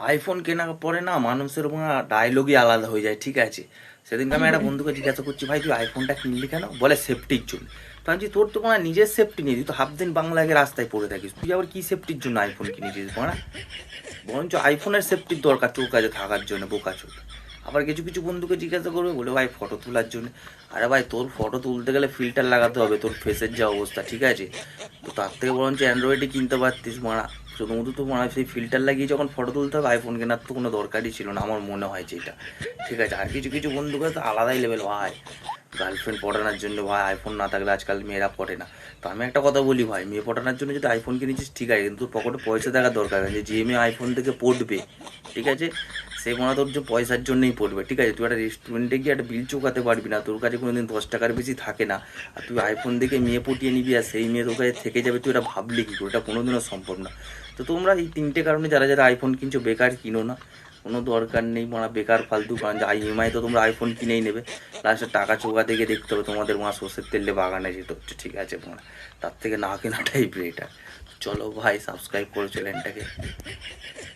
IPhone কেনার পরে না মানুষের ডায়লগই আলাদা হয়ে যায়, ঠিক আছে। সেদিনকে আমি একটা বন্ধুকে জিজ্ঞাসা করছি, ভাই তুই আইফোনটা কিনলি কেন? বলে সেফটির জন্য। তো আমি বলছি, তোর তো নিজের সেফটি নেই, তুই তো হাফ দিন বাংলা আগে রাস্তায় পড়ে থাকিস, তুই আবার কি সেফটির জন্য আইফোন কিনেছিস বরঞ্চ আইফোনের সেফটির দরকার তোর কাছে থাকার জন্য, বোকা চোখ। আবার কিছু কিছু বন্ধুকে জিজ্ঞাসা করবে, বলে ভাই ফটো তোলার জন্য। আরে ভাই তোর ফটো তুলতে গেলে ফিল্টার লাগাতে হবে, তোর ফেসের যা অবস্থা, ঠিক আছে। তো তার থেকে বরঞ্চ অ্যান্ড্রয়েডই কিনতে পারতিস শুধুমাত্র তো সেই ফিল্টার লাগিয়ে যখন ফটো তুলতে হবে, আইফোন কেনার তো কোনো দরকারই ছিল না আমার মনে হয় যেটা, ঠিক আছে। আর কিছু কিছু বন্ধুকে তো আলাদাই লেভেল, ভাই গার্লফ্রেন্ড পটানোর জন্য ভাই আইফোন না থাকলে আজকাল মেয়েরা পটে না। তো আমি একটা কথা বলি ভাই, মেয়ে পটানোর জন্য যদি আইফোন কিনেছিস ঠিক আছে, কিন্তু পকেটে পয়সা থাকার দরকার আছে। যে মেয়ে আইফোন থেকে পড়বে, ঠিক আছে, সে তোর যে পয়সার জন্যই পড়বে, ঠিক আছে। তুই একটা রেস্টুরেন্টে গিয়ে একটা বিল চোকাতে পারবি না, তোর কাছে কোনো দিন 10 টাকার বেশি থাকে না, আর তুই আইফোন দেখে মেয়ে পটিয়ে নিবি আর সেই মেয়ে তোর কাছে থেকে যাবে, তুই এটা ভাবলি কি করে? এটা কোনোদিনও সম্ভব না। তো তোমরা এই তিনটে কারণে যারা যারা আইফোন কিনছো, বেকার কিনো না, কোনো দরকার নেই বেকার ফালতু। কারণ ইএমআই তো তোমরা আইফোন কিনেই নেবে, লাস্টে টাকা চোকাতে গিয়ে দেখতে হবে তোমাদের সর্ষের তেলে বাগানে যেতে হচ্ছে, ঠিক আছে। তার থেকে না কেনাটাই বেটার। চলো ভাই, সাবস্ক্রাইব করো চ্যানেলটাকে।